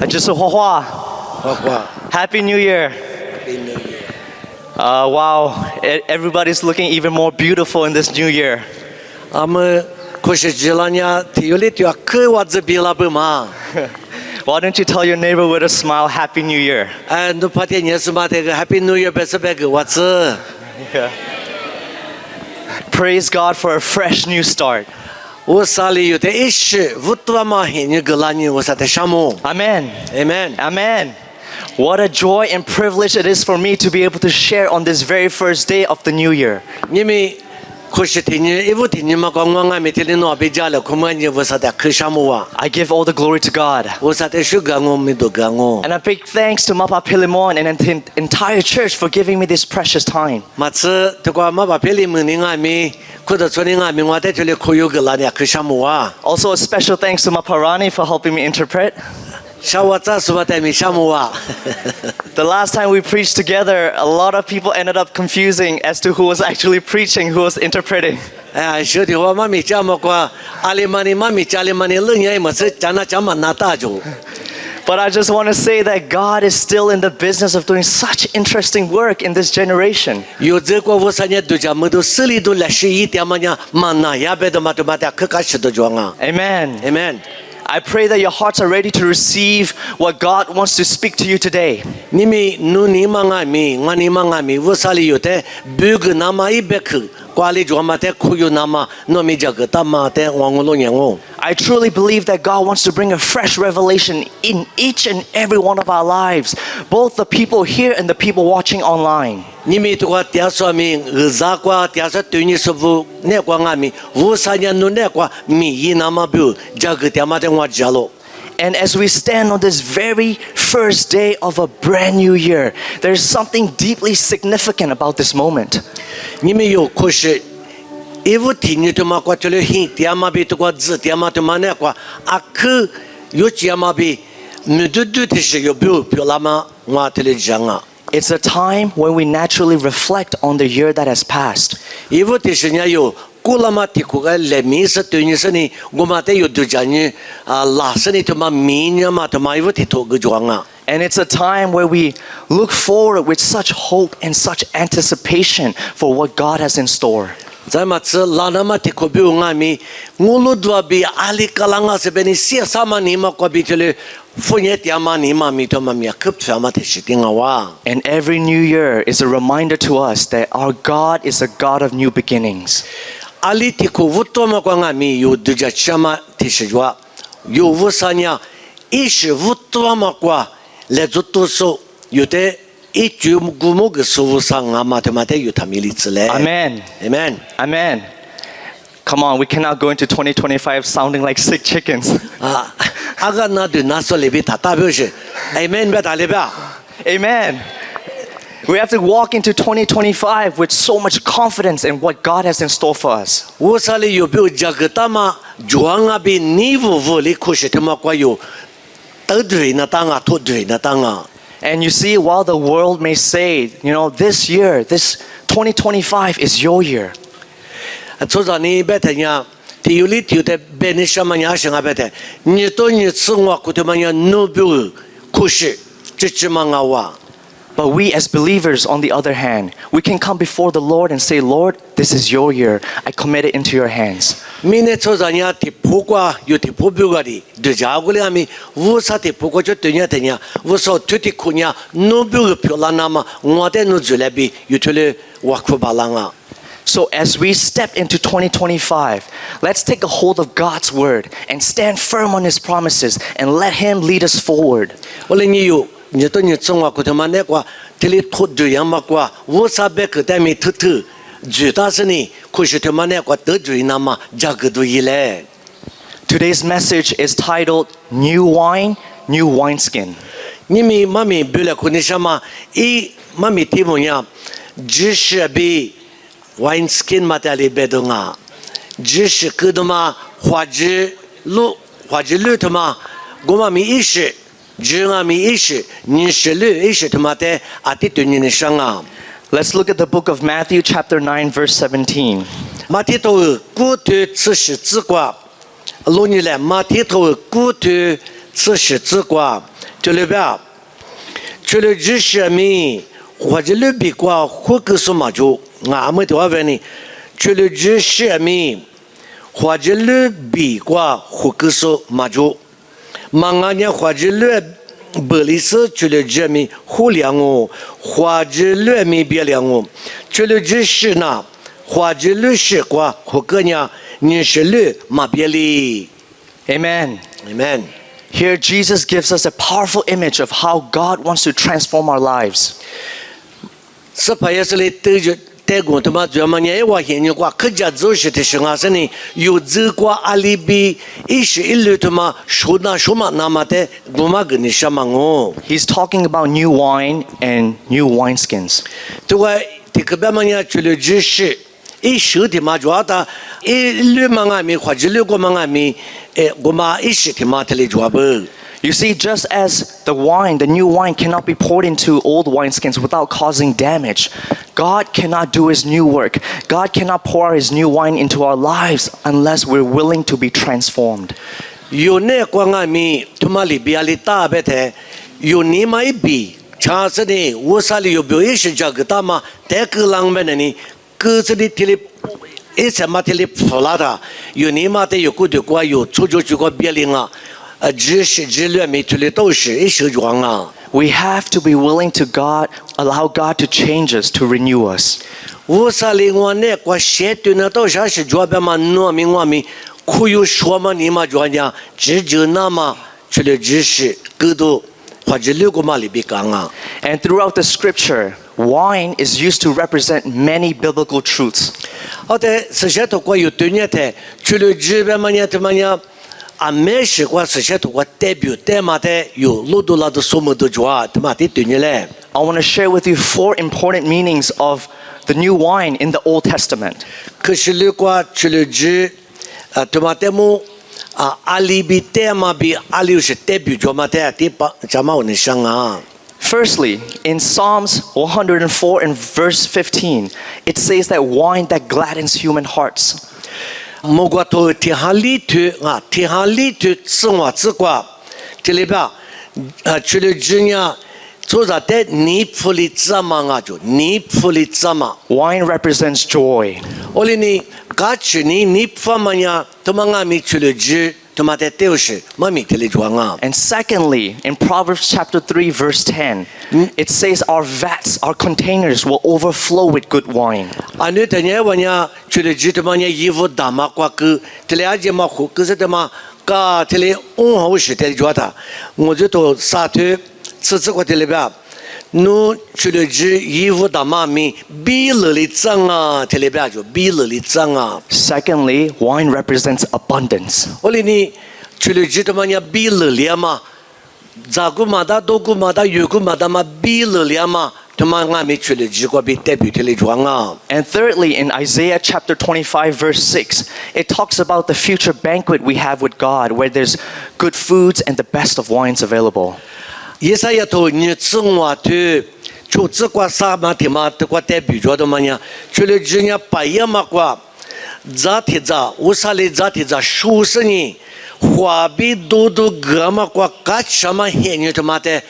就是花花。Happy New Year. Wow, everybody's looking even more beautiful in this new year. Why don't you tell your neighbor with a smile, Happy New Year? Happy New Year. Yeah. Praise God for a fresh new start. Amen. Amen. Amen. What a joy and privilege it is for me to be able to share on this very first day of the new year. I give all the glory to God. And a big thanks to Mapa Pilimon and the entire church for giving me this precious time. Also a special thanks to Maparani for helping me interpret. The last time we preached together, a lot of people ended up confusing as to who was actually preaching, who was interpreting. But I just want to say that God is still in the business of doing such interesting work in this generation. Amen. Amen. I pray that your hearts are ready to receive what God wants to speak to you today. I truly believe that God wants to bring a fresh revelation in each and every one of our lives, both the people here and the people watching online. And as we stand on this very first day of a brand new year, there's something deeply significant about this moment. It's a time when we naturally reflect on the year that has passed. And it's a time where we look forward with such hope and such anticipation for what God has in store. And it's a And every new year is a reminder to us that our God is a God of new beginnings. Amen. Amen. Amen. Come on, we cannot go into 2025 sounding like sick chickens. Amen. We have to walk into 2025 with so much confidence in what God has in store for us. And you see, while the world may say, this year, this 2025 is your year. But we as believers, on the other hand, we can come before the Lord and say, Lord, this is your year. I commit it into your hands. So as we step into 2025, let's take a hold of God's word and stand firm on His promises and let Him lead us forward. Today's message is titled New Wine, New Wineskin. Wineskin matali bedonga, jish kuduma huaji tuma goma mi ishi, junga mi ishi, nishilu ishi tumate atitu nishanga. Let's look at the book of Matthew chapter 9 verse 17. Matito kutu tsushi zigua, lunile matito kutu tsushi zigua, 这里边，这里只是米，或者里比过或个什么就，俺们多问你，这里只是米，或者里比过或个什么就，忙俺家或者里。不里是这里只米互联哦，或者里米别联哦，这里只是呢，或者里是过或个呢，你是里嘛别里 Amen. ，Amen。 Here, Jesus gives us a powerful image of how God wants to transform our lives. 是怕也是来对着带过他妈专门年我现在过客家走是的是啊，是呢有这过阿里比一时一路他妈说那什么那么的我嘛跟你什么哦， He's talking about new wine and new wineskins. 这个这个别么年除了知识。一时的嘛，主要的，一路嘛俺们或者路过嘛俺们，我嘛一时的嘛他来主要不。 You see, just as the wine, the new wine cannot be poured into old wineskins without causing damage, God cannot do His new work. God cannot pour His new wine into our lives unless we're willing to be transformed. 有那光俺们他妈里边里大白的，有你嘛一比，常是呢，我啥里有表一时这个大嘛，带个浪漫的呢，各自的体里。一什么体里普拉的，有你嘛的有过的过有出去过别领啊。知识知略没出来都是一手装啊。We have to be willing to allow God to change us, to renew us. 我啥里我那个写对那到啥是主要嘛农民我们可有说嘛你嘛专家只就那么出来知识各都或者六个嘛里边讲啊。 And throughout the scripture, wine is used to represent many biblical truths. 好的，实际透过有对你的，除了这边嘛呢，他们呢。啊，没事，我实际通过代表代码的有路多拉的什么都做，他妈的对你嘞。 I want to share with you 4 important meanings of the new wine in the Old Testament. 可是如果除了这，他妈的么阿里比代码比阿里是代表做嘛的，第八怎么我能想啊？ Firstly, in Psalms 104 and verse 15, it says that wine that gladdens human hearts. 莫过头天下里头啊，天下里头生活之光，这里边除了这样，做啥的尼普里怎么啊？就尼普里怎么？ Wine represents joy. 我哩呢，过去尼普嘛呀，他们俺们除了这，他妈的都是妈咪这里装啊。 And secondly, in Proverbs chapter 3 verse 10, it says our vats, our containers will overflow with good wine. 啊，你等下我呢，除了这他妈呢衣服大嘛挂个，这里阿姐嘛火，可是他妈噶这里好时的做的，我就到沙头吃过这里边。 侬除了这衣服大妈咪比勒里脏啊，这里边就比勒里脏啊。 Secondly, wine represents abundance. 我哩呢，除了这他妈呢比勒里嘛，咋个嘛的多个嘛的有个嘛的嘛比勒里嘛，他妈俺们除了这个比代表这里装啊。 And thirdly, in Isaiah chapter 25 verse 6, it talks about the future banquet we have with God where there's good foods and the best of wines available. 以赛亚头你自我头，就这个啥嘛的嘛，这个代表着的嘛呢？除了这呢，白夜嘛个，咋的咋，我啥嘞咋的咋，数十年，花比多多个嘛个，干什么黑你他妈的，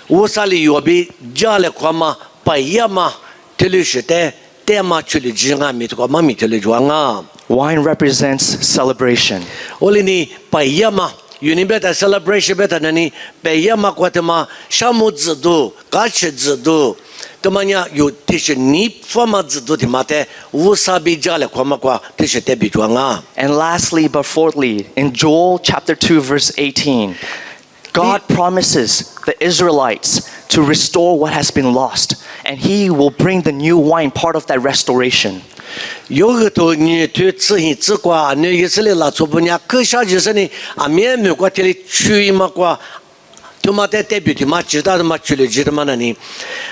我啥嘞要比家里块嘛，白夜嘛，这里是的，代嘛除了这俺们这个嘛咪这里装啊， Wine represents celebration. 我哩呢白夜嘛。 有你别的 celebration 别的那里，北野嘛过的嘛，项目制度、假期制度，他们呢有这些你方嘛制度的嘛的，无啥比较了，看嘛过这些代表装啊。 And lastly, but fourthly, in Joel chapter 2 verse 18, God promises the Israelites to restore what has been lost, and He will bring the new wine part of that restoration. 有个头你对自行自挂，你以色列拉出不呢？可下就是呢，啊，面美国这里去嘛挂，他妈的代表的嘛，知道的嘛，去了知道嘛那里，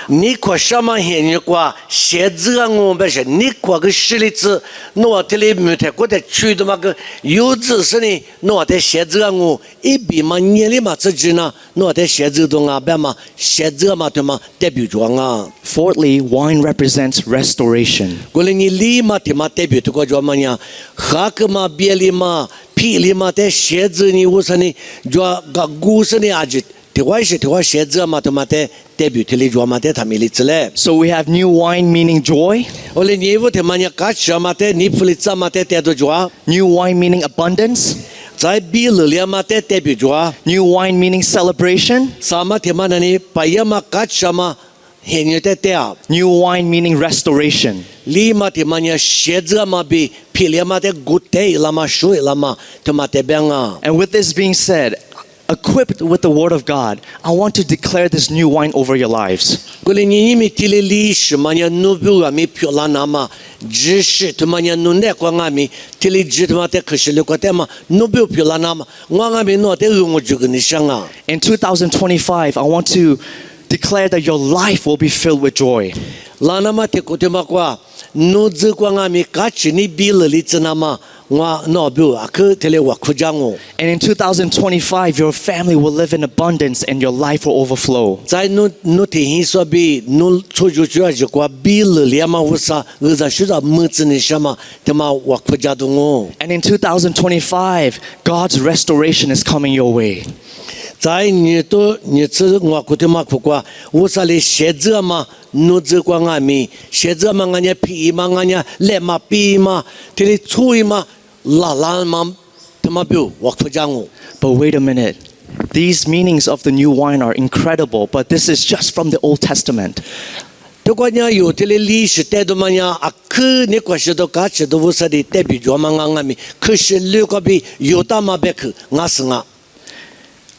你可什么现你挂写字啊？我不是，你挂个实例子，我这里没太过的去的嘛个有字是呢，我的写字啊我一笔嘛年里嘛自己呢，我的写字东啊，别嘛写字嘛对嘛代表装啊。 Fourthly, wine represents restoration. 过来你立马的嘛代表这个叫么呀？哈个嘛别里嘛，屁里嘛的鞋子呢，我说呢，就个故事呢啊，就的话鞋子嘛，他妈的代表的哩，就嘛的他们哩子嘞。 So we have new wine meaning joy, 我哩你我他妈呀，搞什么的，你不哩怎么的带着就啊？ new wine meaning abundance, 在比里嘛的代表就啊？ new wine meaning celebration, 什么他妈的呢？白呀嘛搞什么？现有的带啊？ new wine meaning restoration. 里嘛他妈呀，鞋子嘛比屁里嘛的古代了嘛，水了嘛，他妈的变啊！ And with this being said, equipped with the word of God, I want to declare this new wine over your lives. 过来你们提的历史嘛呀，努表啊咪漂亮那嘛，知识他妈呀努那光啊咪提的知他妈的可是了个的嘛，努表漂亮那嘛，我啊咪努的我就跟你想啊。 In 2025, I want to declare that your life will be filled with joy. 拉那么的古的嘛瓜，努子光啊咪卡起你比了里子那嘛，我努表啊可提的我苦讲哦。 And in 2025, your family will live in abundance and your life will overflow. 在努提hin说比努出去就要就瓜比了里嘛，我啥我在学校么子你什么，他妈我苦讲的哦。 And in 2025, God's restoration is coming your way. 在你这我古的嘛苦瓜，我啥哩鞋子嘛，努子光啊咪，鞋子嘛俺家皮嘛俺家来嘛皮嘛，这里吹嘛拉嘛，他妈表我苦讲哦。 But wait a minute. These meanings of the new wine are incredible, but this is just from the Old Testament. 这个呢有这里历史带动嘛呀，啊可你关系到价值到我啥的代表着嘛俺咪，可是六个比有大嘛别去，俺是俺。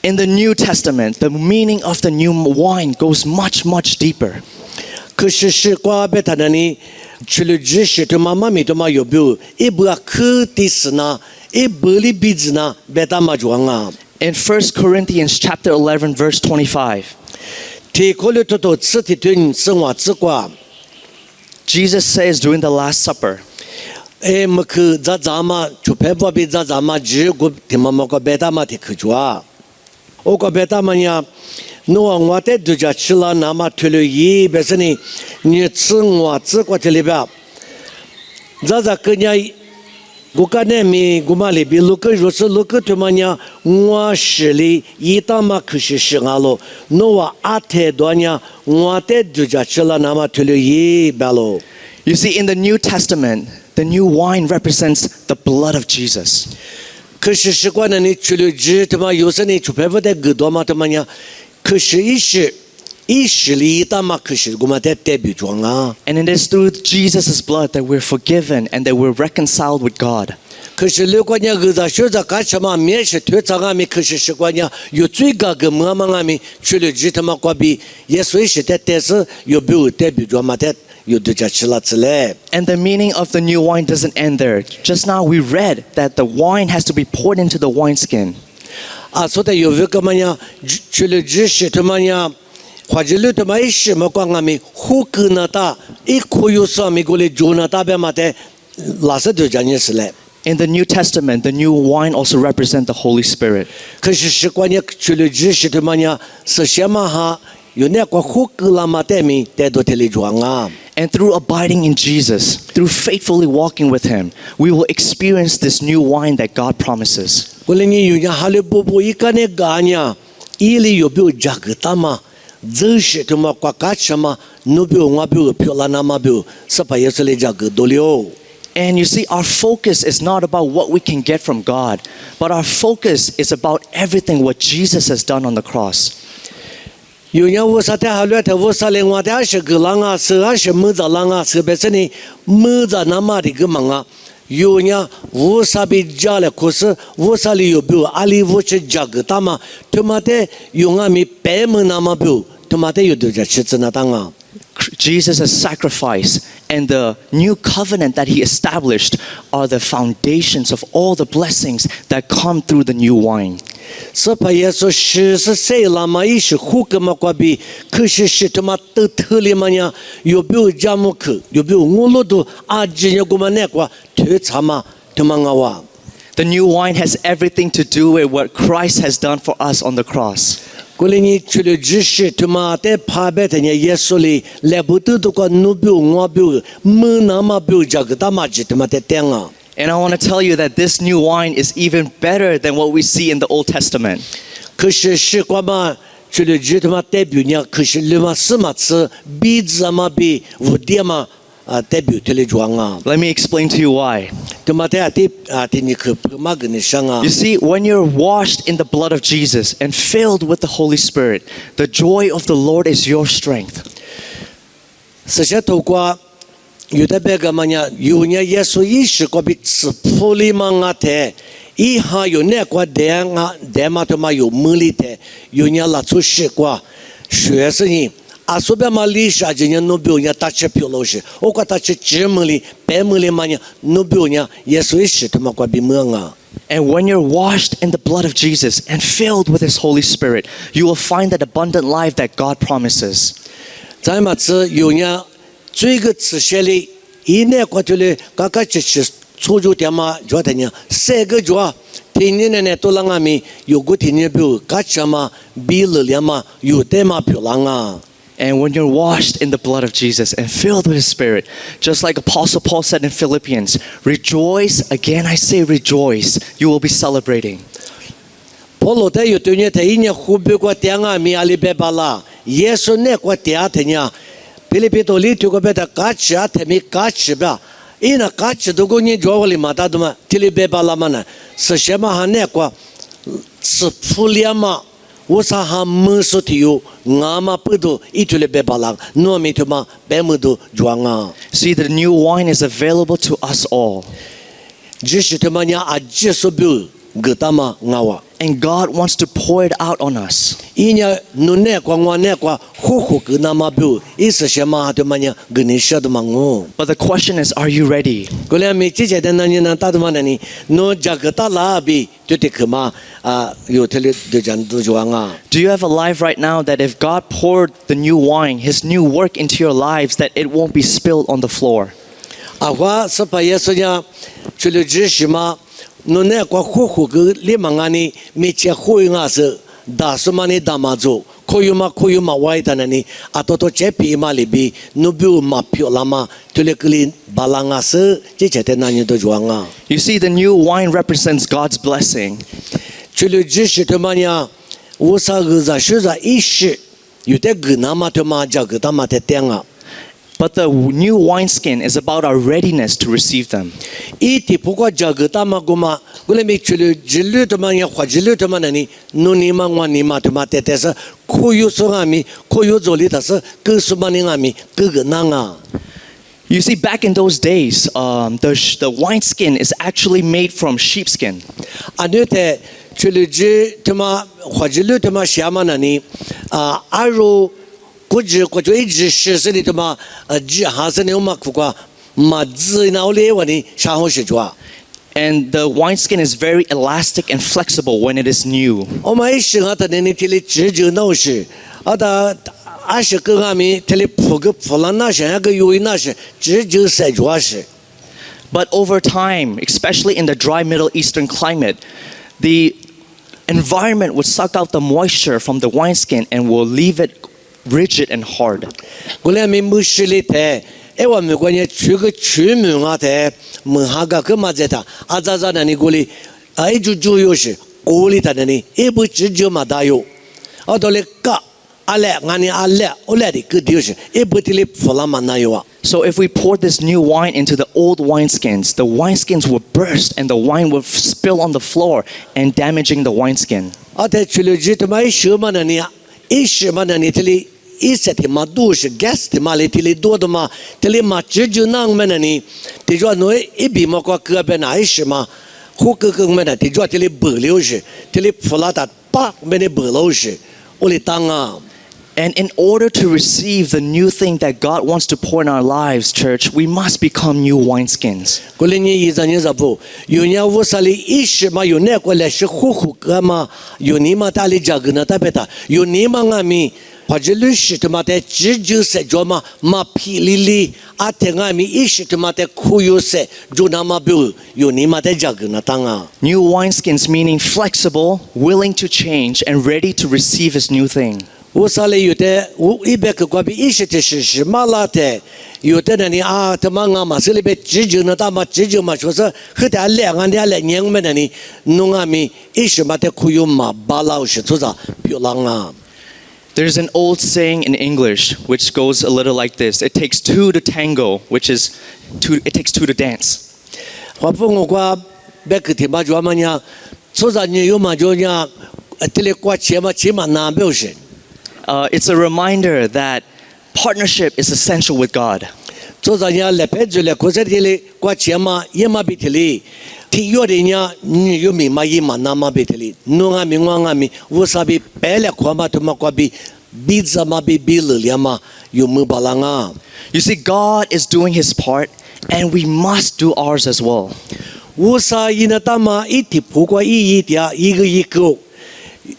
In the New Testament, the meaning of the new wine goes much, much deeper. 可是瓜别他那里，除了知识的妈妈咪的嘛有表，一不可的是呢，一不里鼻子呢，别他妈装啊。 In 1 Corinthians chapter 11, verse 25, 提过了多次的对生活之瓜， Jesus says during the Last Supper, 哎，么去咋嘛，就别不比咋嘛，只顾他妈个别他妈的去做。我个别他妈呀，我在度假去了，那么退了一别是呢，你吃我只过这里边，咋个人，我讲那咪我嘛里边，如果他妈呀，我是里一大嘛可是俺咯，那我阿太多呢，我在度假去了，那么退了一边咯。 you see, in the New Testament, the new wine represents the blood of Jesus. 可是习惯了你除了知他妈有时你出牌不得更多嘛他妈呀，可是一时里大嘛，可是我们在代表装啊。 And it is through Jesus' blood that we're forgiven and that we're reconciled with God. 可是如果你儿子学着干什么，面是推长俺们，可是习惯呢有最高个么嘛俺们除了知他妈关闭，也随时在但是有没有代表装嘛的。 有度假去了之类， And the meaning of the new wine doesn't end there. Just now we read that the wine has to be poured into the wineskin. 啊，所以有一个么呀，除了知识他妈呀，或者了他妈一什么光俺们胡格那大，一口有啥咪过来做那大边嘛的，拉萨度假也是嘞。 In the New Testament, the new wine also represents the Holy Spirit. 可是习惯呢，除了知识他妈呀，是什么哈？有那个胡格拉嘛的咪带到这里装啊。 And through abiding in Jesus, through faithfully walking with Him, we will experience this new wine that God promises. 过来你有人哈利波波一个那个呢，伊里有没有这个大嘛？这是他妈国家什么？努比我比漂亮那么比，是把耶稣来这个多了。 And you see, our focus is not about what we can get from God, but our focus is about everything what Jesus has done on the cross. 有人我说他还乱他我说嘞，我的是个人啊，是是么子人啊，是别是呢么子那么的个忙啊。有人我说比家了，可是我说里有比阿里我去这个大嘛，他妈的用俺们白门那么比，他妈的有的这吃子那当啊。 Jesus' sacrifice and the new covenant that He established are the foundations of all the blessings that come through the new wine. 是把耶稣10岁了嘛，一是胡个嘛关闭，可是他妈都特里嘛呀，有没有家木去，有没有我路都阿姐要我们那个推查嘛，他妈我哇。 The new wine has everything to do with what Christ has done for us on the cross. 过来你除了知识，他妈在旁边的人耶稣里来不得都个努表我表，没那么表这个大妈子他妈在等啊。And I want to tell you that this new wine is even better than what we see in the Old Testament. 可是时光嘛，除了日他妈代表呢，可是你嘛是嘛是鼻子嘛比五点嘛代表这里装啊， Let me explain to you why. 对嘛的你可不嘛跟你上啊 You。see, when you're washed in the blood of Jesus and filled with the Holy Spirit, the joy of the Lord is your strength. 实际透过有的别个嘛呢，有呢耶稣意识个比吃普里嘛啊的，以下有那个的嘛他妈有魔力的，有呢拉出时光，学生人。啊，说白嘛，历史啊，今年努表呢，大吃票老师，我讲大吃芝麻哩、白麻哩嘛呢，努表呢，也随时他妈关闭门啊。 And when you're washed in the blood of Jesus and filled with His Holy Spirit, you will find that abundant life that God promises. 再嘛子有呢，这个词写哩，一年过去了，刚刚就是出就点嘛，觉得呢，三个月，天天呢都让俺们有个天天表，刚才嘛，比了了嘛，有的嘛漂亮啊。 And when you're washed in the blood of Jesus and filled with His Spirit, just like Apostle Paul said in Philippians, rejoice, again I say rejoice, you will be celebrating. 保罗在有对呢，他一年湖北国点啊米阿里拜巴拉，耶稣那国点他呢，菲律宾多里头个别的嘎吃啊，他们嘎吃吧，一那嘎吃都个人叫我哩嘛，他都嘛，菲律宾巴拉嘛呢，是什么哈那国是普列嘛。 我啥哈没说的有，俺嘛不都一直来白巴郎，糯米他妈白么都装啊。 See, the new wine is available to us all. 只是他妈伢啊，接受不了，给他妈俺哇。 And God wants to pour it out on us. 一年侬那光我那光，呼呼给那么不，意思什么他妈伢给你说的嘛我。 But the question is, are you ready? 过来没之前的那年呢，大他妈那你，侬这个大拉比就得去嘛有这里就讲都装啊。 Do you have a life right now that if God poured the new wine, His new work into your lives, that it won't be spilled on the floor? 我是把耶稣呢，除了知识嘛。 侬那个呼呼个立马安尼，没结婚啊是大什么呢？大妈做，可以嘛外头那里，啊多多这边嘛里边，侬比如嘛漂亮嘛，就那个里巴郎啊是，这些的那人都装啊。 You see, the new wine represents God's blessing. 除了知识他妈呀，我啥个在学在意识，有的个那么他妈叫个他妈的点啊。 But the new wineskin is about our readiness to receive them. 一提不过这个他妈个嘛，我来没除了知了他妈呀，或知了他妈那里，侬你嘛我你嘛他妈的，但是可有说俺们，可有做的，但是各什么的俺们各个那啊。 You see, back in those days, the wineskin is actually made from sheepskin. 啊，对的，除了知他妈或知了他妈什么那里啊，阿如。 过去一直是的他妈只还是那么苦瓜，嘛子那里我呢啥好事做。 And the wineskin is very elastic and flexible when it is new. 我们一生啊，他那里提里只就那是，啊他二十个俺们提里铺个铺了那是，那个有那是只就塞住是。 But over time, especially in the dry Middle Eastern climate, the environment would suck out the moisture from the wineskin and will leave it rigid and hard. 过来没没事里的，我们关键去个区门啊的，门下个干嘛在他？啊咋那里过来，一就有是过来他那里，一不只就嘛大有，啊到了个阿来俺呢阿来，我来的个就是，一不提里弗拉嘛那有啊。 So if we pour this new wine into the old wineskins, the wineskins will burst and the wine will spill on the floor and damaging the wineskin. 啊，在除了这他妈一什么那里啊，一什么那里这里。 一些的嘛都是 gas 的嘛，里头里多的嘛，这里嘛只就那么的呢，这说侬一比嘛个隔壁那一是嘛，胡个个么的，这说这里白了是，这里普拉达巴么的白了是，我里当啊。 And in order to receive the new thing that God wants to pour in our lives, church, we must become new wineskins. 过来你你不，有人屋啥里一时嘛有那过来是呼呼个嘛，有你嘛大里这个呢特别大，有你嘛俺们。 或者律师他妈的只就是做嘛皮里，啊，听俺们意识他妈的苦有些，就那么不有你妈的这个那当啊。 New wineskins meaning flexible, willing to change, and ready to receive His new thing. 乌萨里有的500个瓜比10的是马拉的，有的人啊，他妈啊嘛，这里边急救呢，他妈急救嘛，说是和他2个2年们的呢，弄啊咪10嘛的可以嘛，巴拉是做啥漂亮啊。 There's an old saying in English which goes a little like this: "It takes two to tango," which is it takes two to dance. 华父我瓜别个提嘛就嘛呀，做啥你有嘛就呀，这里瓜钱嘛钱嘛难表示。 It's a reminder that partnership is essential with God. 做啥呀？来陪住来，可是这里瓜钱嘛也嘛比这里，听有的呀，你有米嘛也嘛难嘛比这里，弄啊米我啊米，我啥比白了瓜嘛都嘛瓜比，比怎么比了了嘛，有没巴郎啊？ You see, God is doing His part, and we must do ours as well. 我啥伊那大嘛一提不过一点一个一个。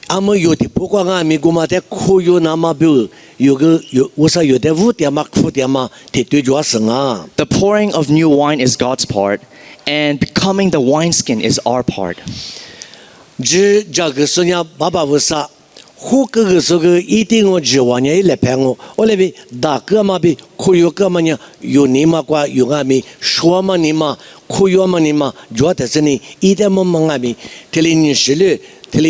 阿么有的不管阿米古嘛在苦有那么表有我说有的5点嘛苦点嘛得对着生啊。 The pouring of new wine is God's part, and becoming the wineskin is our part. 这个说呀，爸爸我说，胡个说个一定我指望你来陪我那边大哥嘛比苦有个嘛呢，有你嘛瓜有阿米说嘛你嘛苦有嘛你嘛，主要的是你一点么阿米，这里你是了。 You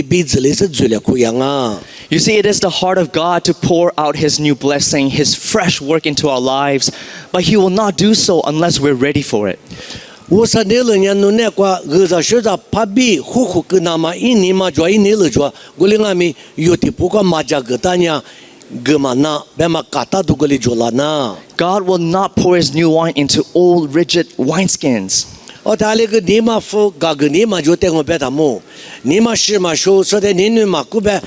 see, it is the heart of God to pour out His new blessing, His fresh work into our lives, but He will not do so unless we're ready for it. 我说你了年弄那个，我在学着怕比呼呼跟那么一年嘛做一年了做，我另外面有的不管嘛家个大呢，个嘛那别嘛嘎达都个里做了呢。 God will not pour His new wine into old, rigid wineskins. 哦，他那个你嘛付，嘎个你嘛就带我别他么，你嘛是嘛说，说的你嘛古别，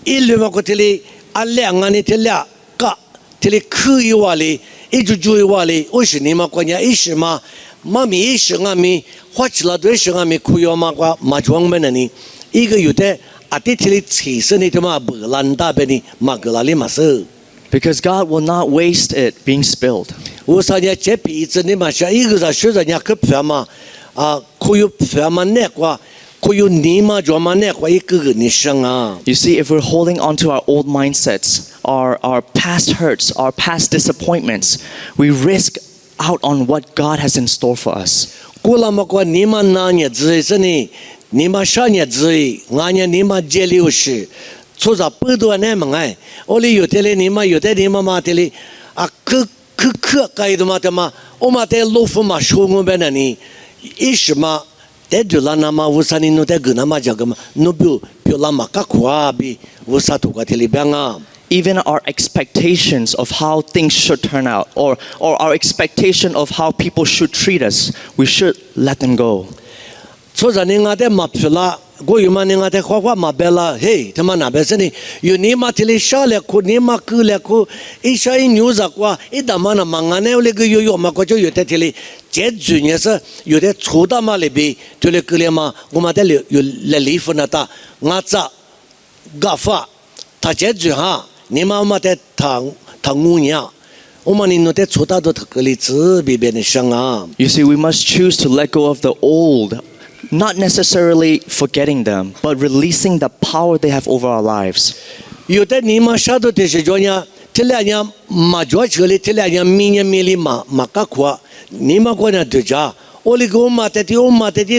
一路嘛过这里，啊2个你这俩嘎，这里可以话哩，一就注意话哩，我是你嘛关键一时嘛，嘛咪一时啊咪，花起了多时啊咪可以嘛瓜嘛装么呢你，一个有的啊这里其实你他妈不烂大呗你，嘛个哪里嘛是。 Because God will not waste it being spilled. 我说人这鼻子你嘛说一个人学着人家可漂嘛，啊，可有漂嘛那个，可有你嘛做嘛那个一个个你生啊。 You see, if we're holding on to our old mindsets, our past hurts, our past disappointments, we risk out on what God has in store for us. 过了么个你嘛那日子是呢，你嘛啥日子，俺年你嘛节流是。 做着不多那么哎，我里有的嘞，你嘛有的你嘛嘛的嘞，啊，可该的嘛的嘛，我嘛在路夫嘛说我们那里，一时嘛，在就那那嘛，我啥你弄在个那嘛这个嘛，弄表那嘛个苦啊比，我啥土个的里边啊。 Even our expectations of how things should turn out, or our expectation of how people should treat us, we should let them go. 做着你俺在嘛皮啦。 我有嘛？你俺在花嘛白了，嘿，他妈那边是呢，有你嘛这里少了苦，你嘛够了苦，一下一牛子瓜，一大嘛那嘛俺那那个有嘛，我就有在这里，这主要是有的粗大嘛那边，就那个了嘛，我们在有来离婚了的，俺这搞法，他这主哈，你嘛嘛在他五年。 我们你弄在粗大都他个里子别别的生啊。 You see, we must choose to let go of the old. Not necessarily forgetting them, but releasing the power they have over our lives. 有的你嘛啥都得是这样，这两年嘛做起来，这两年明年里嘛个苦，你嘛过年对家，我那个我嘛在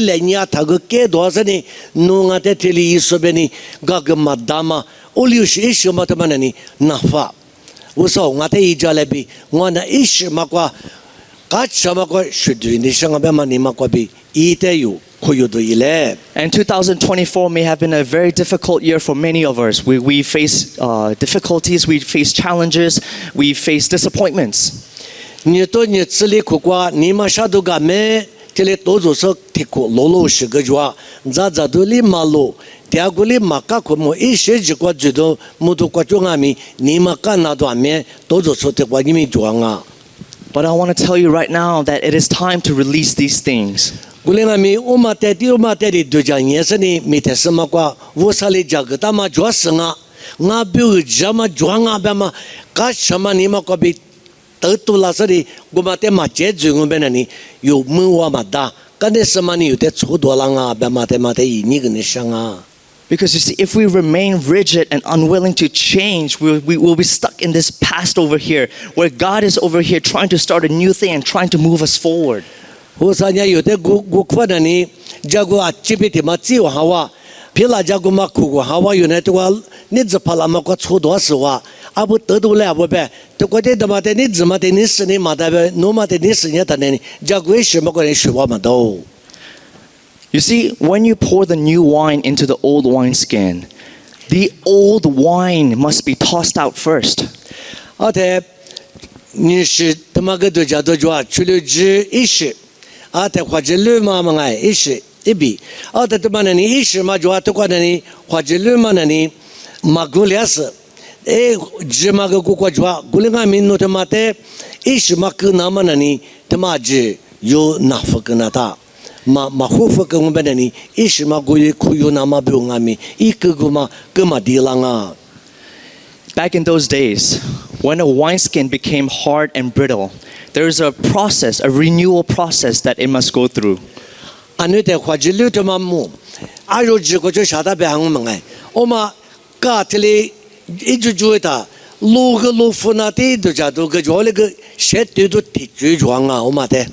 来年他个给多少呢？弄啊在这里说别呢，个嘛大嘛，我有时一时嘛他妈那呢拿法，我说我在一家来比，我那一时嘛过，干什么过是对你生活边嘛你嘛过比一代有。 And 2024 may have been a very difficult year for many of us. We face difficulties, we face challenges, we face disappointments. 你到你这里苦瓜，你嘛啥都干没？这里多做少提苦，老是个话，咋都里马路，第二个里马干苦么？一时就过觉得木头过中阿米，你嘛干那段面多做少提过你没装啊。 But I want to tell you right now that it is time to release these things. 古里阿米，我嘛在的对讲也是呢，没得什么瓜，我啥里这个他妈做生啊，我比如这么装啊，别嘛，干什么你嘛个比得多了是的，我嘛在嘛解决我们那里有门我嘛大，干的什么你有的错多了啊，别嘛在一你跟你想啊。Because you see, if we remain rigid and unwilling to change, we will be stuck in this past over here, where God is over here trying to start a new thing and trying to move us forward. 我啥呢？有的古块的呢，这个啊，这边的嘛只有好啊，别那这个嘛苦过好啊，原来这个你只怕那么个错多少啊，啊不得到了不呗？这个的嘛的你只嘛的你是你嘛的呗，侬嘛的你是你的呢？这个什么个人说话嘛都。 You see, when you pour the new wine into the old wineskin, the old wine must be tossed out first. 而且你是他妈个都叫做叫除了这一时，啊，他或者六嘛嘛哎一时一笔，啊，他他妈的你一时嘛就啊，他管的你或者六嘛的你嘛过了是，哎，这嘛个过过就啊，过了俺们弄他妈的，一时嘛个那么的你他妈只有哪副个那他。 ma hofu ke ngombe ni ishi ma goye kuyo na ma bu ngami ikuguma guma dilanga. Back in those days, when a wineskin became hard and brittle, there is a process, a renewal process that it must go through. Anu te khwajilu to mamu aro ji ko jo shada be hang mangai oma ka tele ijujueta lo ge lo funa te do ja do ge jo le ge shet de do ti ju juanga oma te.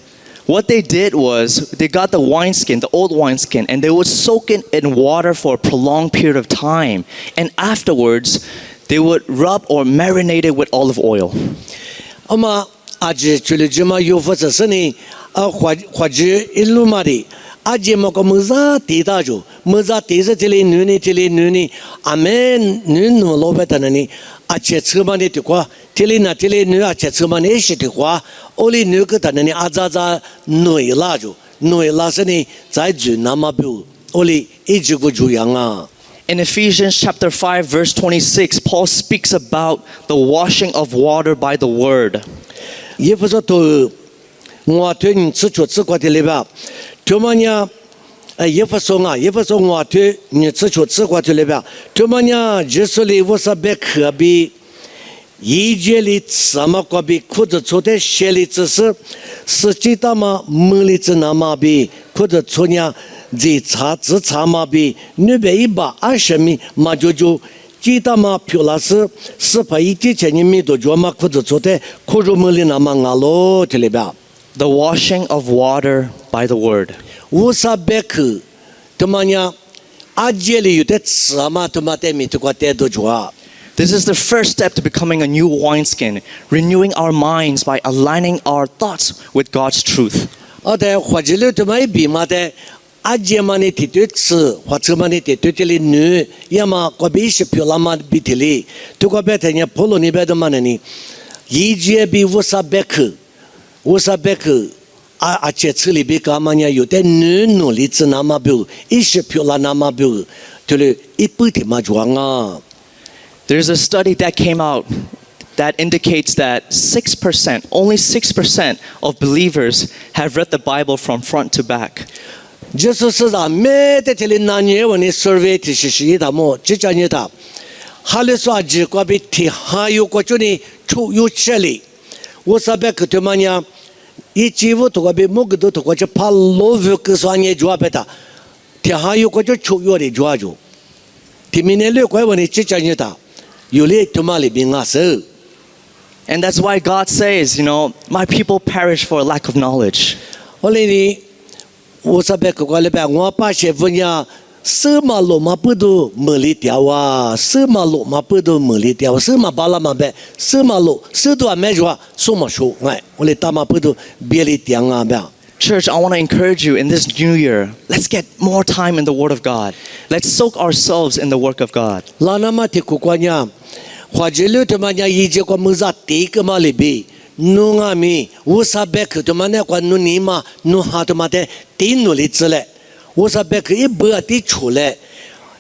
What they did was they got the wineskin, the old wineskin, and they would soak it in water for a prolonged period of time. And afterwards, they would rub or marinate it with olive oil. Oma aje chule juma yo fa sa ni a khwaji ilumari aje mo ko muza ti da jo muza ti se tele nuni amen nu lo ba ta ni a che chuma ni ti kwa tele nu a che chuma ni shi ti kwa oli nu ka ta ni a za noi la se ni zai ju na ma bu oli i ju go ju yang a. In Ephesians chapter 5 verse 26, Paul speaks about the washing of water by the word. 也不说都我对你吃出吃过的里边，这么呢？也不说我对你吃出吃过的里边，这么呢？就是里我是别可比，一节里什么个比，或者说的学里知识，实际到嘛梦里只那么比，或者说呢？ 自查嘛比那边120米嘛就记得嘛票拉是410千米多少嘛或者说的可是么里那么阿罗这里边 The washing of water by the word. 乌萨贝克，他妈呀，阿杰里有的吃嘛，他妈的米这个带多少？ This is the first step to becoming a new wineskin, renewing our minds by aligning our thoughts with God's truth. 的或者了他妈一比嘛的。 阿姐嘛，你提对吃，或者嘛你提对这里女，要么个别是漂亮嘛比这里，这个别的呢，普罗那边的嘛呢，一节比50克，啊这吃里边干嘛呢？有的女努力子那么比，一是漂亮那么比，这里一百的嘛装啊。There's a study that came out that indicates that 6%, only 6% of believers have read the Bible from front to back. 就是说，每的这里那年我们 survey 的是一大么，只讲一大，还是说这个比提还有个就呢，出有这里，我说别个他妈呢，一几乎都个比某个都个就怕老夫个说你抓别的，提还有个就出有的抓住，提明年6块我们只讲一大，有的他妈里边啊是。 And that's why God says, my people perish for a lack of knowledge. 后来呢？ 我说别个过来呗，我把媳妇呀，什么路嘛不都没里掉啊，什么路嘛不都没里掉，什么巴拉嘛呗，什么路，什多没说，什么说，哎，我来大嘛不都别里掉啊呗。 Church, I want to encourage you in this new year. Let's get more time in the Word of God. Let's soak ourselves in the work of God. 拉那么提苦瓜呀，或者了他妈呀，一节个么子地个嘛里边。 nu ngami usa bek to mane kwa nu ni ma nu ha to mate tin nu li tsle usa bek I ba ti chule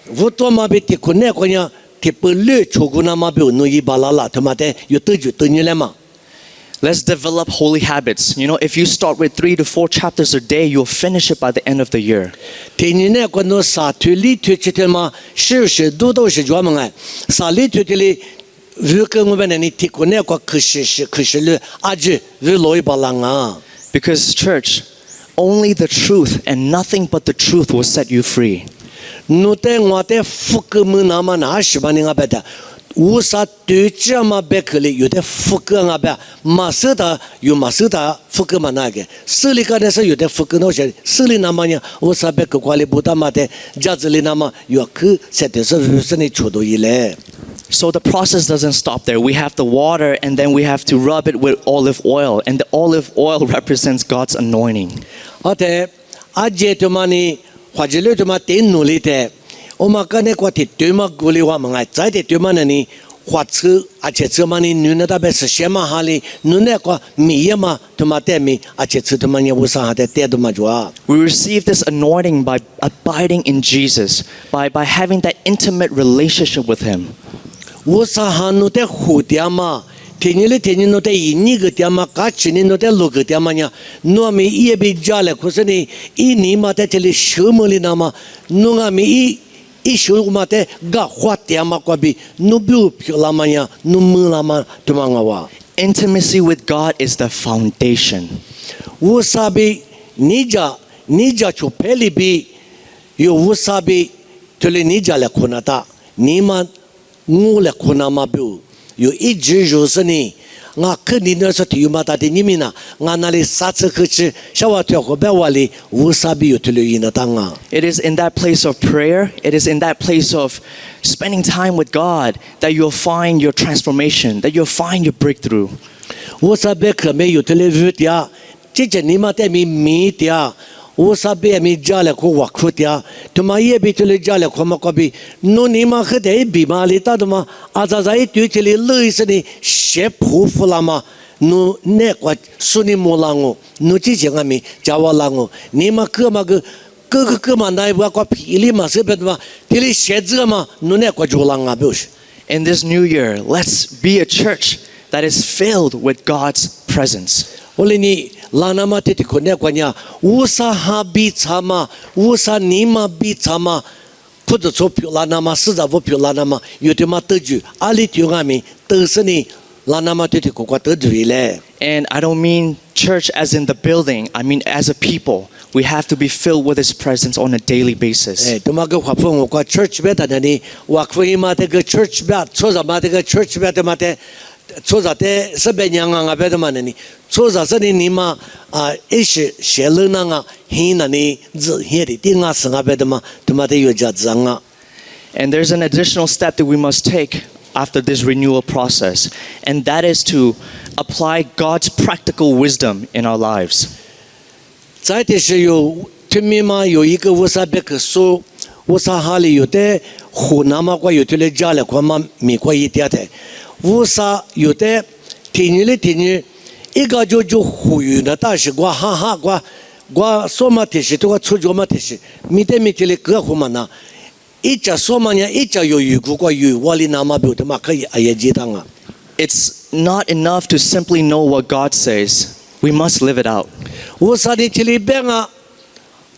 vu to ma be ti ko ne ko nya ti pe le chu gu na ma be nu I ba la la to mate yu te ju te ni le ma. Let's develop holy habits. If you start with 3 to 4 chapters a day, you'll finish it by the end of the year. Ti ni ne ko no sa tu li tu chi te ma shi shi du do shi jwa ma ngai sa li tu ti li 如果我们呢，提过那个可是了，阿姐为罗伊巴郎啊。 Because church, only the truth and nothing but the truth will set you free. nu te ngwa te fuk mu na ma na shi ba ni nga ba da wu sa tu cha ma be ke li yu te fuk nga ba ma se da yu ma se da fuk ma na ge se li ka ne se yu te fuk no she se li na ma nya wu sa be ke kwa li bu da ma te ja zi li na ma yu ke se te se ni chu do yi le. So the process doesn't stop there. We have the water and then we have to rub it with olive oil. And the olive oil represents God's anointing. Ate aje to mani hwajile to ma tin nu li te o ma ka ne kwa ti tu ma gu li wa ma ngai zai te tu ma na ni hwa chu a che chu ma ni nu na da be se she ma ha li nu ne kwa mi ye ma to ma te mi a che chu to ma ni wu sa ha te te to ma jwa. We receive this anointing by abiding in Jesus, by having that intimate relationship with Him. Wu sa ha nu te hu dia ma Tenile tenino te ini ke tiama kachini no te lo ke tiama nya no mi ie bi jale kusani ini ma te tele shumuli nama no nga mi I shu ma te ga hwa tiama kwa bi no bu pyola ma nya no mu la ma tumanga wa. Intimacy with God is the foundation. Wu sabi nija chupeli bi yo wu sabi tele nija le kunata nima ngu le kunama bu yo I jiu se ni nga ke ni ne se ti ma ta de ni mi na nga na le sa tse ke chi sha wa tyo ko ba wa li wu sa bi yo tlu yin ta nga. It is in that place of prayer, it is in that place of spending time with God that you'll find your transformation, that you'll find your breakthrough. Wu sa be ke me yo tlu vu tia chi che ni ma te mi tia wu sa be mi ja le ko wa khu tia to ma ye bi tlu ja le ko ma ko bi no ni ma khe de bi ma li ta to ma a za za I tu chi li le se ni she pu fu la ma no ne kwa su ni mo la ngo no chi che nga mi ja wa la ngo ni ma ke ma ke ma nai ba kwa pi li ma se be ma ti li she zhe ma no ne kwa ju la nga bu shi. In this new year, let's be a church that is filled with God's presence. Ole ni la na ma te ti ko ne kwa nya wu sa ha bi cha ma wu sa ni ma bi cha ma pu de cho pyo la na ma si za vo pyo la na ma yo te ma te ju a li ti nga mi te se ni la na ma te ti ko kwa te ju le. And I don't mean church as in the building, I mean as a people. We have to be filled with His presence on a daily basis. To ma ge hwa phong ko church be ta ni wa khwe ma te ge church ba cho za ma te ge church be te ma te cho za te se be nya nga be te ma ni cho za se ni ma a e shi she le na nga hin na ni zi he ri ti nga sa nga be te ma to ma te yo ja za nga. And there's an additional step that we must take after this renewal process, and that is to apply God's practical wisdom in our lives. 再的是有听明嘛有一个乌萨别克说乌萨哈里有的湖南嘛过有的来家了过嘛美国一点的乌萨有的听你一个就呼吁的但是过哈哈过说嘛的是都过出脚嘛的是米的的各户嘛那一家说嘛呢一家有预估过有我里那嘛不的嘛可以也知道啊。 It's not enough to simply know what God says. We must live it out. 乌萨的这里边啊，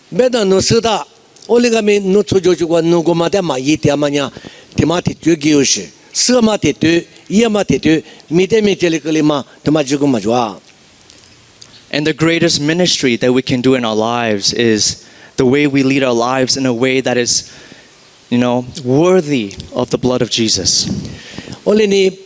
别的弄是的，我那个没弄出去过，弄过嘛的嘛一点嘛呢，他妈的最就是，什么的对，也嘛的对，没得这里个里嘛，他妈这个嘛就啊。 And the greatest ministry that we can do in our lives is the way we lead our lives in a way that is, worthy of the blood of Jesus. 我那里，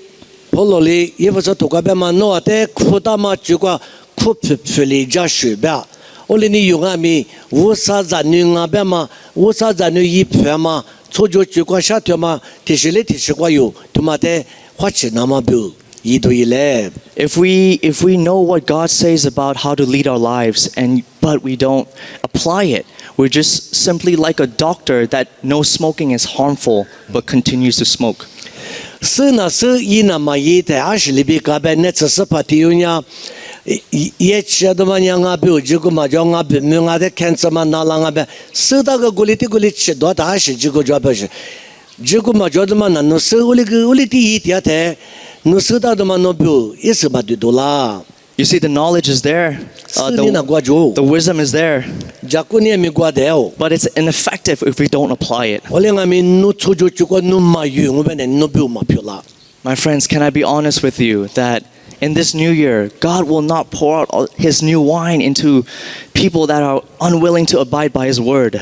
普罗里也不是土个边嘛，弄的苦大嘛就个。 苦皮里加水吧，我那里有俺们乌沙子女俺边嘛，乌沙子女一片嘛，出去就过下条嘛，提示过有，他妈的花钱那么不一对一嘞。 If we know what God says about how to lead our lives but we don't apply it, we're just simply like a doctor that knows smoking is harmful but continues to smoke. 是那是一那么一的20里边个边那只是怕有呢。 也吃的嘛，伢啊，比如这个嘛，叫啊，比如啊，在看什么那啷个呗，是那个锅里吃多大是这个主要不是，这个嘛叫的嘛，那侬是屋里第一点的，侬是到的嘛，侬比如也是嘛对多啦。 You see, the knowledge is there, the wisdom is there, but it's ineffective if we don't apply it. My friends, can I be honest with you that in this new year, God will not pour out His new wine into people that are unwilling to abide by His word.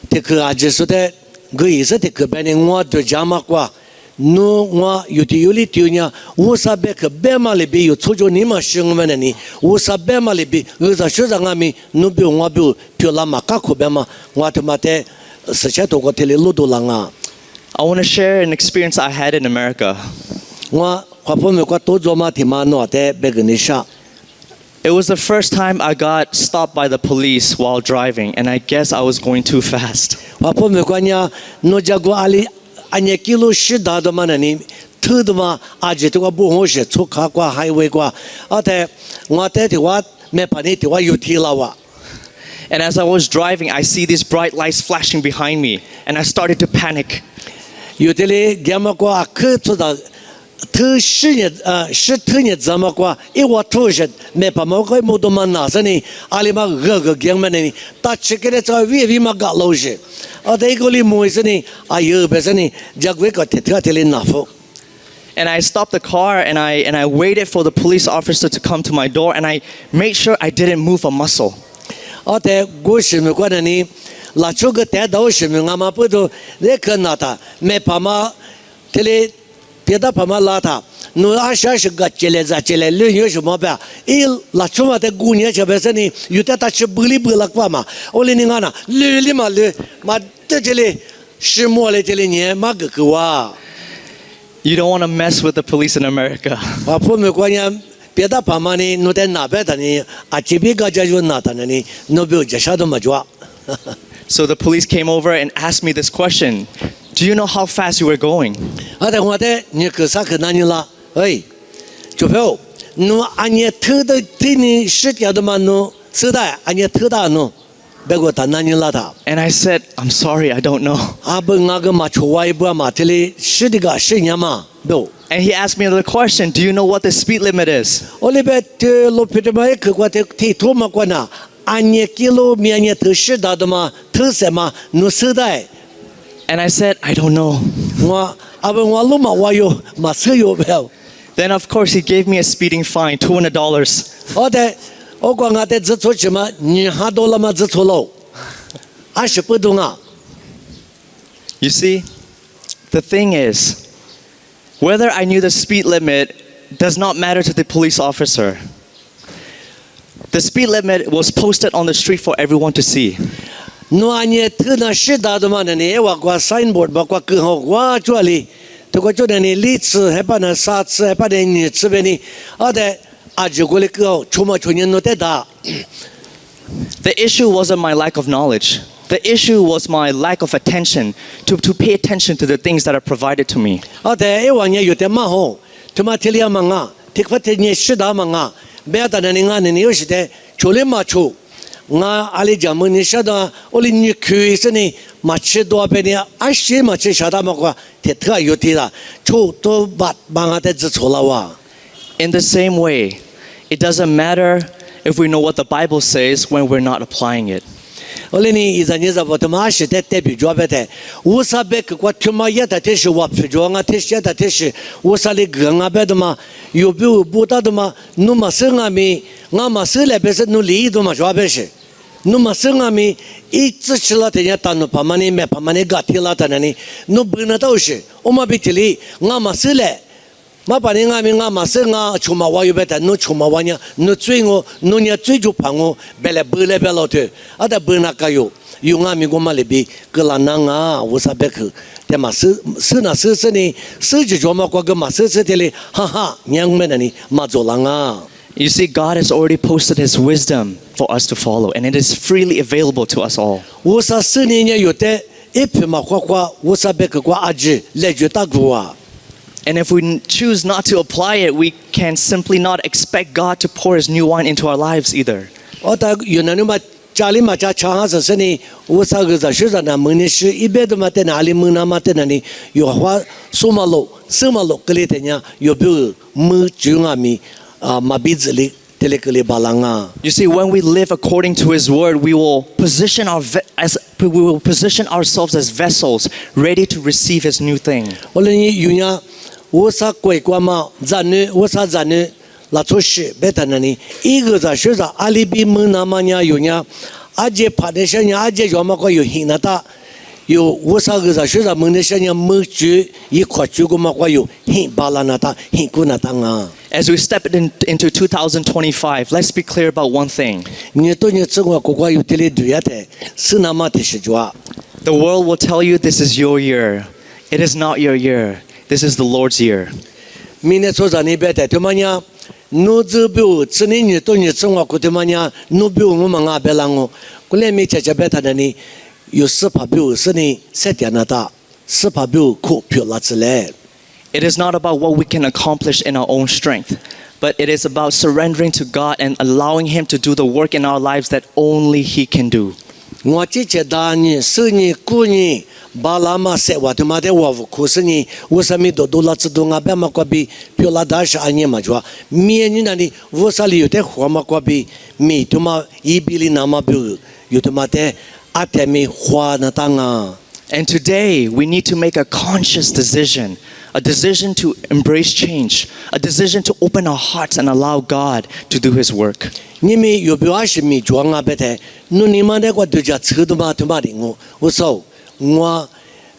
这个啊就是的，个意思的个别呢，我对家嘛瓜，no我有的有哩丢呢，我啥别个别嘛里边有出着你嘛兄们呢，我啥别嘛里边，我在学上阿咪，侬比我比比拉嘛卡可别嘛，我他妈的实现多个的哩路途lang啊， I want to share an experience I had in America. 我花朋友瓜多做嘛的嘛诺的别个你啥。 It was the first time I got stopped by the police while driving, and I guess I was going too fast. 我朋友讲呀，侬家个阿里安尼记录是大的嘛呢？偷的嘛，阿姐的话不好些，出卡挂highway挂，而且我带的话没把你的话有提了哇。 And as I was driving, I see these bright lights flashing behind me, and I started to panic. 有的嘞，他们讲啊，可做到偷是偷日怎么讲？一我偷是没把毛个木头嘛拿上呢，阿里嘛个讲么呢？打起个嘞在微嘛搞老些，而且一个哩摸是呢，啊有别是呢，这个个特哩拿付。 And I stopped the car, and I waited for the police officer to come to my door, and I made sure I didn't move a muscle. 而且我是没关的呢，拉出个带刀是没俺们不都那个拿他，没把嘛，这里别的把嘛拉他，侬阿啥是个进来，旅游什么办？一拉出嘛的姑娘这边是呢，有的他是不了过嘛，我哩你看呐，旅嘛嘛在这里是么嘞？这里年嘛个哇， You don't want to mess with the police in America. 我父母关呀。 别的爸妈呢，侬在哪边的呢？啊，这边个家就哪的呢？侬不要介绍都没抓。 So the police came over and asked me this question. Do you know how fast you were going? 啊，但我的你可啥可哪里啦？哎，就票，侬按你偷的对你是掉的嘛？侬是的，按你偷的侬，别个他哪里啦他？ And I said, I'm sorry, I don't know. 啊，不，我个嘛出外不嘛，这里是的个是人嘛，不。 And he asked me another question. Do you know what the speed limit is? 我那边的路边的嘛，一个我的地图嘛，关呐，按你记录面你偷是的嘛，偷什么？侬是的。 And I said, I don't know. 我啊不，我路嘛我有嘛是有没有？ Then, of course, he gave me a speeding fine, $200. 我的，我讲我的只错什么？你还多了嘛？只错了，20不懂啊。 You see, the thing is, whether I knew the speed limit does not matter to the police officer. The speed limit was posted on the street for everyone to see. 侬按你偷那是大的嘛？那你我挂 signboard 吧，挂更好，我这里，这个就那你里次还把那啥次还把那你这边的，啊的，啊就过来更好，出嘛出你弄得大。 The issue wasn't my lack of knowledge. The issue was my lack of attention to pay attention to the things that are provided to me. 啊的，一往年有点蛮好，他妈天亮嘛啊，天发天你是大嘛啊，别的那你啊，你有时的出来嘛出。 我阿里讲么？你晓得，我哩你去是呢，嘛吃多别呢，20嘛吃晓得么个？特特有的啦，出都把我的只错了哇。 In the same way, it doesn't matter if we know what the Bible says when we're not applying it. 我哩你你我他妈是在代表着别的，我啥别个我他妈也的这是我非着我这些的这是我啥哩个我别的嘛，有比有不大的嘛，侬嘛生啊咪，我嘛生来别是侬理的嘛着别是。 侬嘛生啊咪，一直吃了人家当侬爸妈呢，没爸妈呢，家庭了的呢，侬不能都是，我嘛比这里，我嘛生来，嘛把你阿咪我嘛生啊，出嘛我有别的，侬出嘛我呢，侬追我，侬呢追就怕我，别来不来别老头，啊的不那个有阿咪我嘛里边，个老难啊，我啥别去，但嘛生那生呢，生就做嘛个嘛生的哩，哈哈，娘们的呢，嘛做人啊。 You see, God has already posted His wisdom for us to follow, and it is freely available to us all. 我啥生呢有的，一片嘛我啥别个阿姐来就大个啊。 And if we choose not to apply it, we can simply not expect God to pour His new wine into our lives either. 我的有那嘛家里嘛家常是是呢，我啥个在学上呢，门呢是一边的嘛在哪里门那嘛在哪里有花什么路个里的呢，有比如门就阿米。 嘛鼻子里，这里个里巴郎啊。You see, when we live according to His word, we will position ourselves as vessels ready to receive His new thing. 我那你有呀，我啥鬼关嘛？咱呢，我啥咱呢？拉出事别谈那里，一个在学上阿里比门那么呀有呀，阿姐爬的小人，阿姐要么个有hin那大，有我啥个啥学啥门的小人没住，一块住个么个有hin巴拉那大，hin古那大啊。 As we step into 2025, let's be clear about one thing. 你多年之后，国家有点对呀的，是那么的是话。 The world will tell you this is your year. It is not your year. This is the Lord's year. 明年做啥你别的，他妈呀，奴子表，这年多年之后，他妈呀，奴表我们阿别啷个，过来没姐姐别他的呢，有司法表是呢，三点那大，司法表可票拉之类。 It is not about what we can accomplish in our own strength, but it is about surrendering to God and allowing Him to do the work in our lives that only He can do. 我姐姐大你、十你、古你，巴拉马塞瓦他妈的我无可是你，我什么都拉知道阿别嘛过比，表拉大是安尼嘛就，明年那里我啥里有点活嘛过比，米他妈一比里那么表，有他妈的阿点米花那当啊。 And today, we need to make a conscious decision, a decision to embrace change, a decision to open our hearts and allow God to do His work. 你们有表阿是米装啊别的，侬你妈的我对家车都嘛他妈的我说我，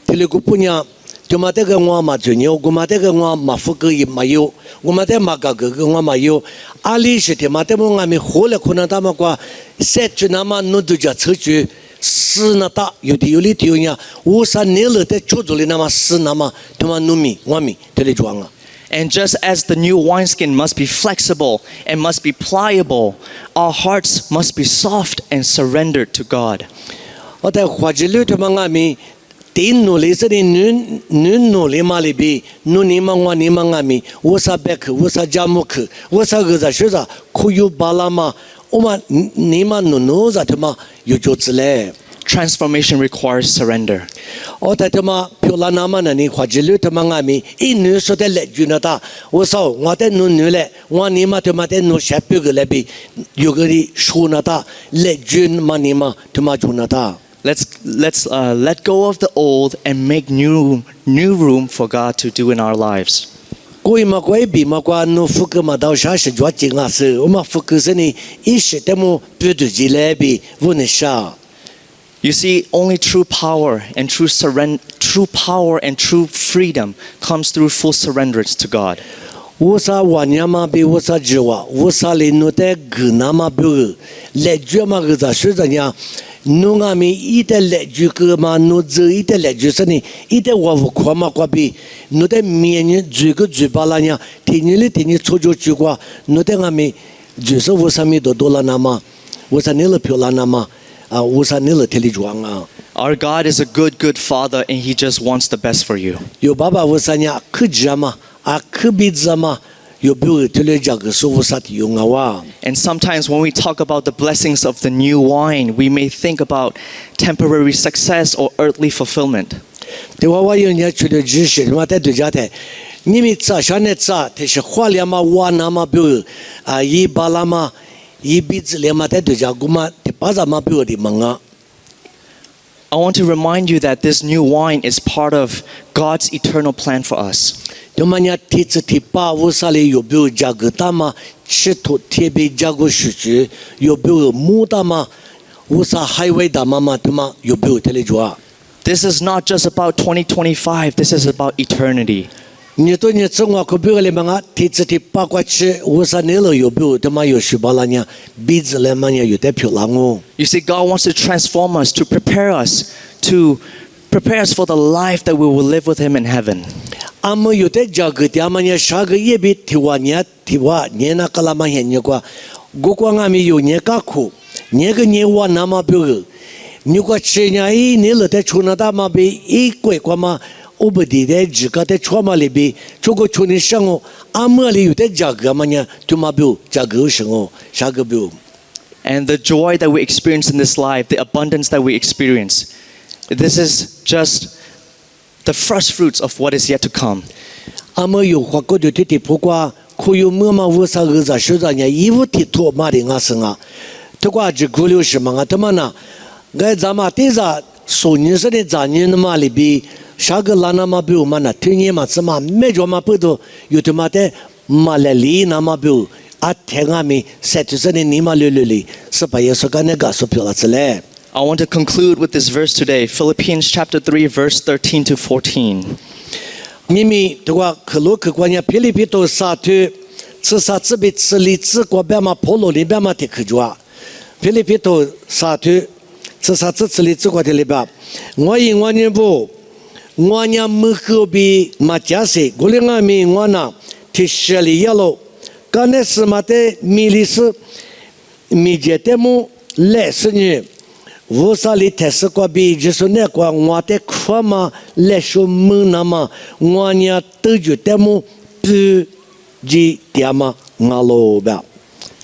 这里个不娘。 就嘛这个我嘛最牛，我嘛这个我嘛富个也没有，我嘛这嘛个我没有，阿里是的嘛这么俺们活了可能他们话，三句那么弄都叫出去，死那大有的有里丢呀，我啥年了的出足里那么死那么他妈农民我们这里装啊。 And just as the new wineskin must be flexible and must be pliable, our hearts must be soft and surrendered to God. 我在花之里他妈俺们。 tin努力是的，nun努力嘛里边，努你嘛我你嘛俺们，我啥别去，我啥家木去，我啥个啥学啥，可有巴拉嘛，我嘛你嘛努啥他妈有就之类。 Transformation requires surrender. 我在他妈漂亮那么那你花之里他妈俺们，一女说的来句那大，我说我在努女嘞，我你嘛他妈在努下边个那边，有个的说那大，来句嘛你嘛他妈就那大。 Let's let go of the old and make new room for God to do in our lives. 过嘛过比嘛过，侬福个嘛到啥时抓紧啊是，我们福个是呢，一时的么不对起来比，我那啥。 You see, only true power and true freedom comes through full surrenderance to God. 我啥玩呀嘛比我啥知哇，我啥里侬在个那么比个，来句嘛个咋说着呢？ 侬阿咪一代来句个嘛，侬这一代来句是呢，一代我不夸嘛夸比，侬在面人嘴个嘴巴啦呢，天你出就句话，侬在阿咪就是我啥咪都多了那么，我啥你了漂亮那么，啊，我啥你了天里装啊。 Our God is a good Father, and He just wants the best for you. 有爸爸我啥呢？可知嘛？啊，可比知嘛？ And sometimes when we talk about the blessings of the new wine, we may think about temporary success or earthly fulfillment. 对我有人觉得知识嘛，在对家的，你们咋想的咋？他是花了嘛，哇那么比如啊，一巴拉嘛，一辈子了嘛，在对家姑嘛，的巴扎嘛比如的忙啊。 I want to remind you that this new wine is part of God's eternal plan for us. 就嘛呀，提子提把我啥里有比如加个大嘛，吃土特别加个水质，有比如木大嘛，我啥海外大嘛嘛，对嘛有比如这里做啊。 This is not just about 2025, this is about eternity. 你对你生活可比如里面啊，提子提把过去，我啥年了有比如对嘛有水巴拉呢，鼻子里面有点漂亮哦。 You see, God wants to transform us, to prepare us for the life that we will live with Him in heaven. 阿么有的家个的阿么呢，啥个也别提话呢，那个拉嘛很呢个，我光阿们有呢个苦，呢个呢我那么比如，你个吃呢一年了在出那大嘛比一鬼个嘛，我不地的自个在出嘛里边，这个出的生活，阿么里有的家个嘛呢，就嘛比如家个生活，啥个比如。 And the joy that we experience in this life, the abundance that we experience, this is just the first fruits of what is yet to come. 阿么有花个的的不过，可有么嘛我啥个啥说啥呢？衣服的脱嘛的啊生啊，这个只顾虑什么啊？他妈呢？该咱们对啥？说你说的咱你那嘛里边，啥个拉那嘛比如嘛呢？听你嘛什么没着嘛不都有他妈的马来里那嘛比如啊天阿咪塞住这里尼玛溜溜里是把耶稣干那个说票了之嘞。 I want to conclude with this verse today, Philippians chapter 3, verse 13 to 14. 秘密对吧？克罗克关键菲律宾都沙土，自杀自被自立自国边嘛婆罗里边嘛的克住啊，菲律宾都沙土，自杀自立自国的里边，我因我人不，我伢没个比嘛加些，我另外面我那提设立呀喽，刚才是嘛的米里是米节的么来是呢。 无啥里特色过比，就是那个我的课嘛，来说么那么，我呢都觉得么不记点嘛，我老吧。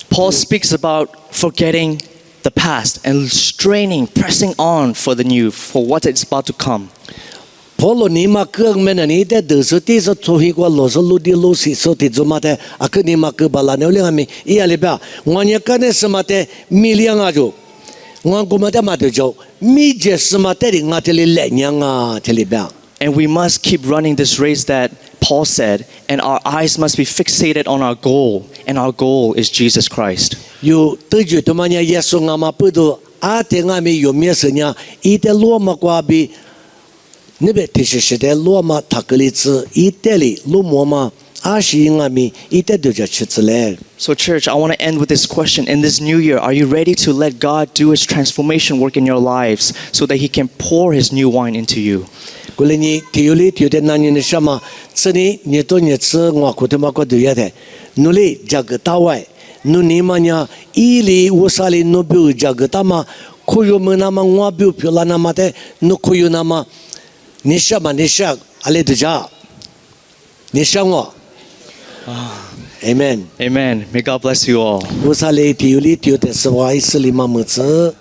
Paul speaks about forgetting the past and straining, pressing on for the new, for what is about to come. 婆罗尼玛哥们那你的都是第一做一个老是路的路是说的做嘛的，啊个尼玛哥巴拉那两面一样里边，我呢干的什么的米两啊就。 我古嘛的嘛就叫米节什么的我这里来年啊这里边。 And we must keep running this race that Paul said, and our eyes must be fixated on our goal, and our goal is Jesus Christ. 有得觉得嘛呢？耶稣阿妈不都阿天阿咪有咩事呢？一代罗马瓜比那边特殊时代罗马塔格里兹一代里罗马嘛。 阿是阿咪一代都叫吃子嘞。 So, church, I want to end with this question. In this new year, are you ready to let God do His transformation work in your lives so that He can pour His new wine into you? 过来你体里体的男人的什么？这里你多年吃我苦的嘛过对呀的，努力这个大外，努力嘛呢？一里五三里努表这个大嘛，可有么那么我表表了那么的，努可有那么，你什么你想阿里的家，你想我。 Amen. Amen. May God bless you all. 乌萨里体里体的是我意思里嘛么子。